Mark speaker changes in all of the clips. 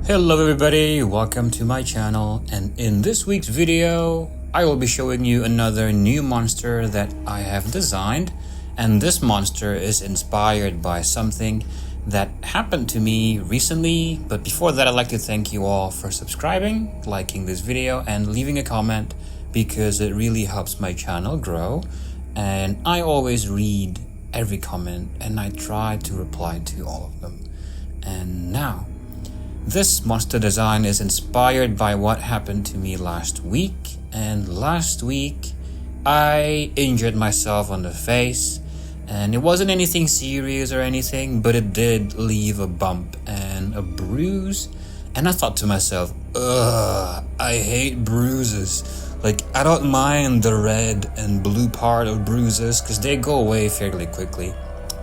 Speaker 1: Hello everybody, welcome to my channel, and in this week's video I will be showing you another new monster that I have designed, and this monster is inspired by something that happened to me recently. But before that, I'd like to thank you all for subscribing, liking this video, and leaving a comment, because it really helps my channel grow, and I always read every comment and I try to reply to all of them. And now, this monster design is inspired by what happened to me last week, and last week I injured myself on the face, and it wasn't anything serious or anything, but it did leave a bump and a bruise, and I thought to myself, I hate bruises. Like, I don't mind the red and blue part of bruises because they go away fairly quickly.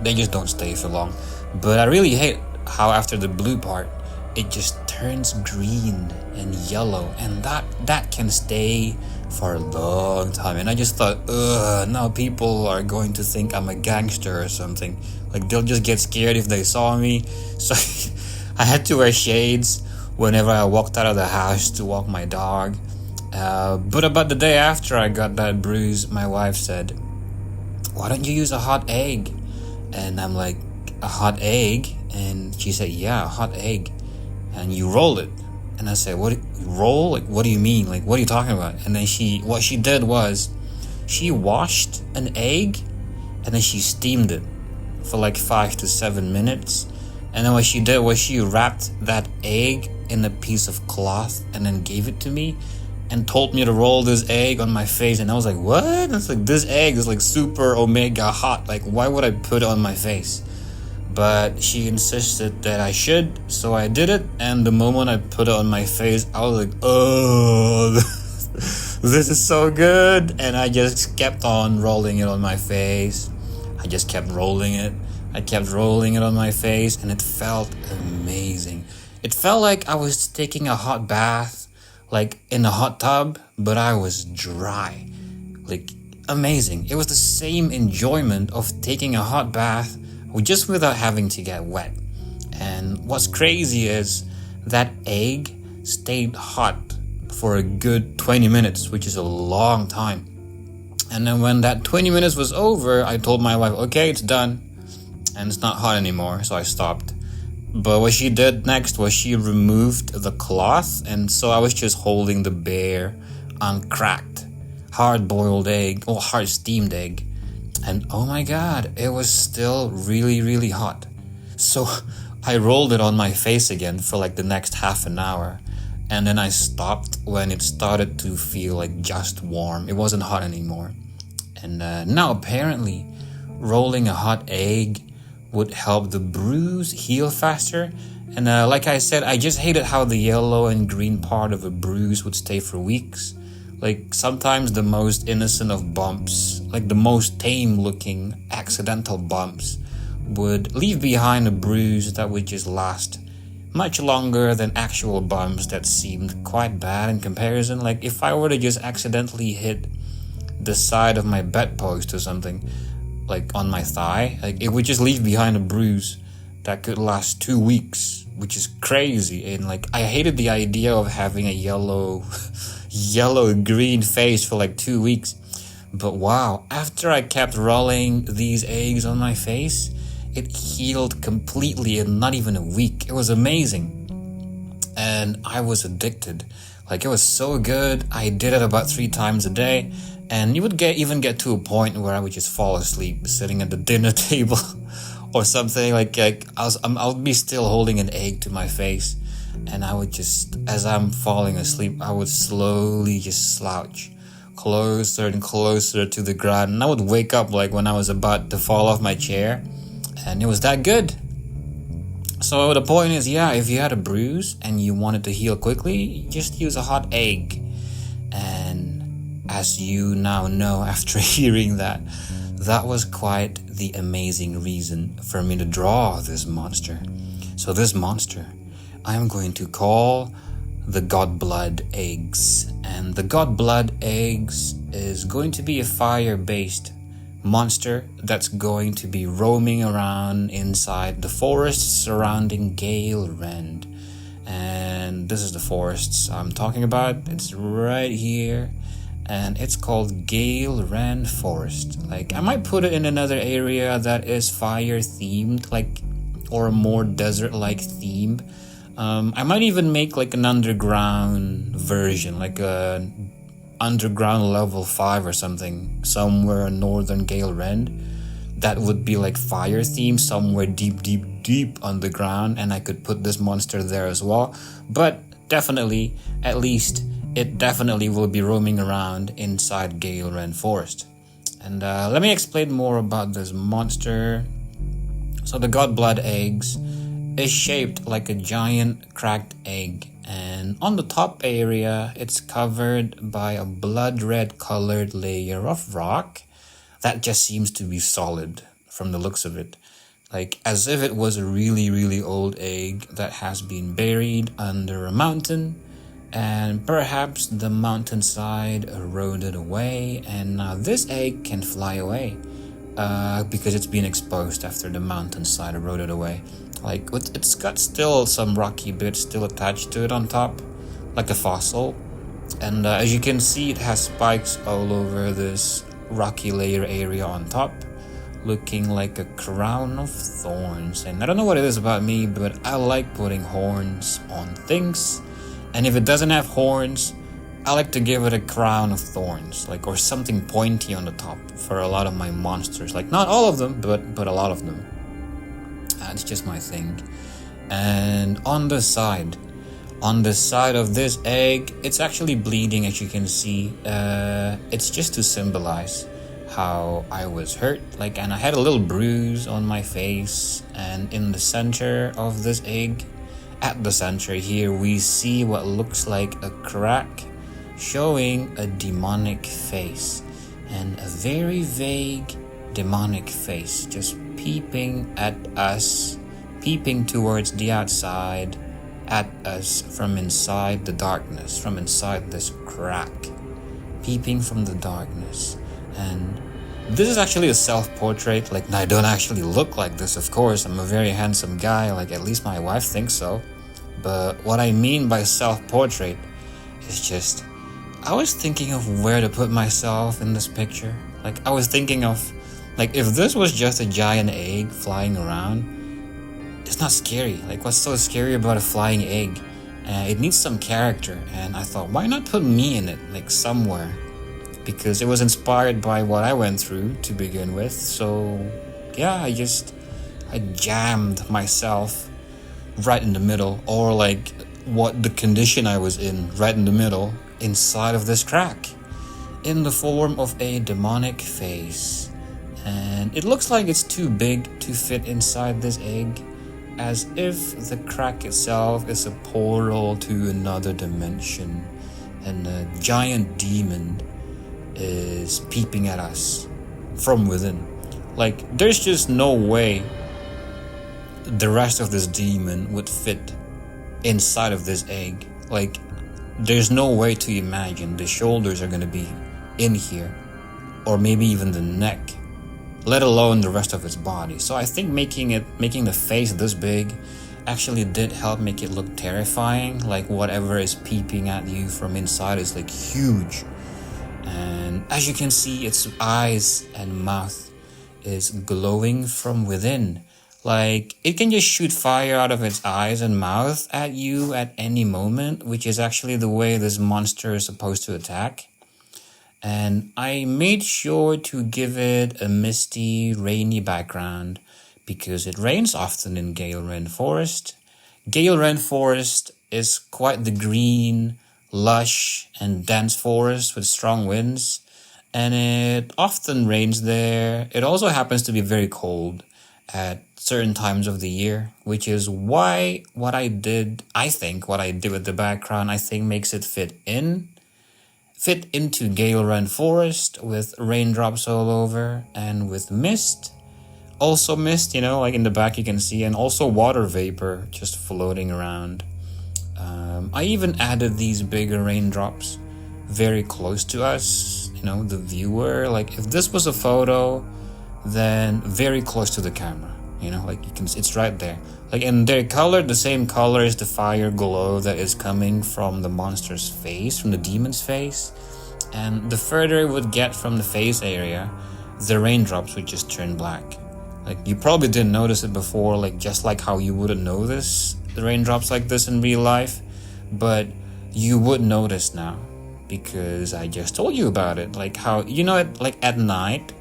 Speaker 1: They just don't stay for long. But I really hate how after the blue part, it just turns green and yellow, and that can stay for a long time. And I just thought, now people are going to think I'm a gangster or something. Like, they'll just get scared if they saw me. So I had to wear shades whenever I walked out of the house to walk my dog. But about the day after I got that bruise, my wife said, "Why don't you use a hot egg?" And I'm like, "A hot egg?" And she said, "Yeah, a hot egg. And you roll it." And I said, "What, roll? Like, what do you mean? Like, what are you talking about?" And then what she did was, she washed an egg, and then she steamed it for like 5 to 7 minutes. And then what she did was she wrapped that egg in a piece of cloth and then gave it to me and told me to roll this egg on my face. And I was like, what? It's like, this egg is like super omega hot. Like, why would I put it on my face? But she insisted that I should, so I did it, and the moment I put it on my face, I was like, oh, this is so good, and I just kept on rolling it on my face. I just kept rolling it. I kept rolling it on my face, and it felt amazing. It felt like I was taking a hot bath, like in a hot tub, but I was dry. Like, amazing. It was the same enjoyment of taking a hot bath, just without having to get wet. And what's crazy is that egg stayed hot for a good 20 minutes, which is a long time. And then when that 20 minutes was over, I told my wife, okay, it's done, and it's not hot anymore, so I stopped. But what she did next was she removed the cloth, and so I was just holding the bare, uncracked, hard-boiled egg, or hard-steamed egg. And oh my god, it was still really, really hot. So I rolled it on my face again for like the next half an hour. And then I stopped when it started to feel like just warm. It wasn't hot anymore. And now apparently rolling a hot egg would help the bruise heal faster. And like I said, I just hated how the yellow and green part of a bruise would stay for weeks. Like, sometimes the most innocent of bumps, like the most tame looking accidental bumps, would leave behind a bruise that would just last much longer than actual bumps that seemed quite bad in comparison. Like, if I were to just accidentally hit the side of my bedpost or something, like on my thigh, like, it would just leave behind a bruise that could last 2 weeks, which is crazy. And like, I hated the idea of having a yellow-green face for like 2 weeks. But wow, after I kept rolling these eggs on my face, it healed completely in not even a week. It was amazing. And I was addicted. Like, it was so good. I did it about 3 times a day. And you would even get to a point where I would just fall asleep sitting at the dinner table or something. Like I'll be still holding an egg to my face. And I would just, as I'm falling asleep, I would slowly just slouch closer and closer to the ground. And I would wake up like when I was about to fall off my chair. And it was that good. So the point is, yeah, if you had a bruise and you wanted to heal quickly, just use a hot egg. And as you now know after hearing that, that was quite the amazing reason for me to draw this monster. So this monster, I am going to call the Godblood Eggs. And the Godblood Eggs is going to be a fire-based monster that's going to be roaming around inside the forest surrounding Gale Rend. And and this is the forests I'm talking about. It's right here, and it's called Gale Ran Forest. Like, I might put it in another area that is fire themed, like, or a more desert-like theme. I might even make like an underground version, like a underground level 5 or something, somewhere in northern Gale Ren. That would be like fire themed, somewhere deep underground, and I could put this monster there as well. But definitely, at least, it definitely will be roaming around inside Gale Ren Forest. And let me explain more about this monster. So the Godblood eggs is shaped like a giant cracked egg, and on the top area it's covered by a blood red colored layer of rock that just seems to be solid from the looks of it, like as if it was a really old egg that has been buried under a mountain, and perhaps the mountainside eroded away, and now this egg can fly away because it's been exposed after the mountainside eroded away. Like, it's got still some rocky bits still attached to it on top, like a fossil. And as you can see, it has spikes all over this rocky layer area on top, looking like a crown of thorns. And I don't know what it is about me, but I like putting horns on things. And if it doesn't have horns, I like to give it a crown of thorns, like, or something pointy on the top for a lot of my monsters. Like, not all of them, but a lot of them. It's just my thing. And on the side of this egg, it's actually bleeding, as you can see. It's just to symbolize how I was hurt, like, and I had a little bruise on my face. And in the center of this egg, at the center here, we see what looks like a crack showing a demonic face, and a very vague demonic face just peeping at us, peeping towards the outside at us from inside the darkness, from inside this crack, peeping from the darkness. And this is actually a self-portrait. Like, I don't actually look like this, of course. I'm a very handsome guy, like, at least my wife thinks so. But what I mean by self-portrait is just, I was thinking of where to put myself in this picture. Like, I was thinking of, like, if this was just a giant egg flying around, it's not scary. Like, what's so scary about a flying egg? It needs some character, and I thought, why not put me in it, like, somewhere? Because it was inspired by what I went through to begin with. So yeah, I jammed myself right in the middle, or like what the condition I was in, right in the middle, inside of this crack, in the form of a demonic face. And it looks like it's too big to fit inside this egg, as if the crack itself is a portal to another dimension, and a giant demon is peeping at us from within. Like, there's just no way the rest of this demon would fit inside of this egg. Like, there's no way to imagine the shoulders are gonna be in here, or maybe even the neck, let alone the rest of its body. So I think making the face this big actually did help make it look terrifying. Like, whatever is peeping at you from inside is like huge. And as you can see, its eyes and mouth is glowing from within. Like, it can just shoot fire out of its eyes and mouth at you at any moment, which is actually the way this monster is supposed to attack. And I made sure to give it a misty, rainy background, because it rains often in Gale Ren Forest. Gale Ren Forest is quite the green, lush and dense forest with strong winds, and it often rains there. It also happens to be very cold at certain times of the year, which is why what I did with the background, I think makes it fit into Gale Ren Forest, with raindrops all over and with mist. Also mist, like in the back you can see, and also water vapor just floating around. I even added these bigger raindrops very close to us, the viewer. Like, if this was a photo, then very close to the camera, you know, like you can, it's right there. Like, and they're colored the same color as the fire glow that is coming from the monster's face, from the demon's face. And the further it would get from the face area, the raindrops would just turn black. Like, you probably didn't notice it before, like just like how you wouldn't notice the raindrops like this in real life, but you would notice now because I just told you about it. Like how, you know, like at night,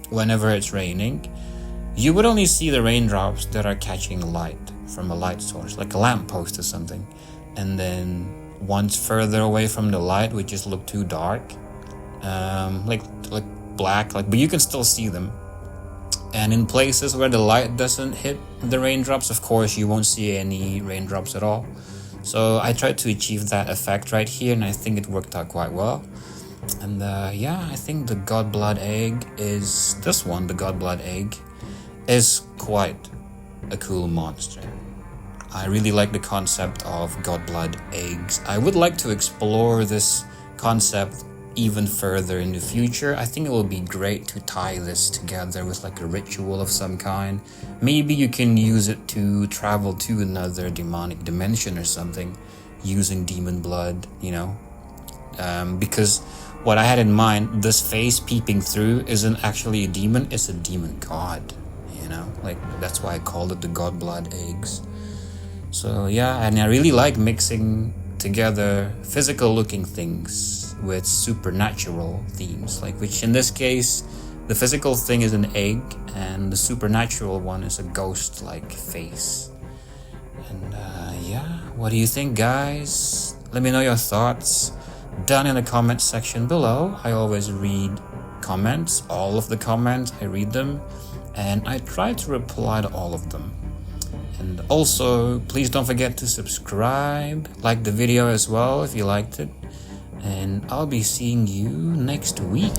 Speaker 1: whenever it's raining, you would only see the raindrops that are catching light from a light source, like a lamppost or something. And then once further away from the light, would just look too dark, like black, like, but you can still see them. And in places where the light doesn't hit the raindrops, of course, you won't see any raindrops at all. So I tried to achieve that effect right here, and I think it worked out quite well. And yeah, I think the Godblood egg is, this one, the Godblood egg, is quite a cool monster. I really like the concept of Godblood eggs. I would like to explore this concept even further in the future. I think it will be great to tie this together with like a ritual of some kind. Maybe you can use it to travel to another demonic dimension or something using demon blood, you know. Because what I had in mind, this face peeping through isn't actually a demon, it's a demon god, you know. Like, that's why I called it the Godblood eggs. So yeah, and I really like mixing together physical looking things with supernatural themes, like, which in this case, the physical thing is an egg and the supernatural one is a ghost like face. And yeah, what do you think, guys? Let me know your thoughts down in the comment section below. I always read comments, all of the comments, I read them, and I try to reply to all of them. And also, please don't forget to subscribe, like the video as well if you liked it, and I'll be seeing you next week.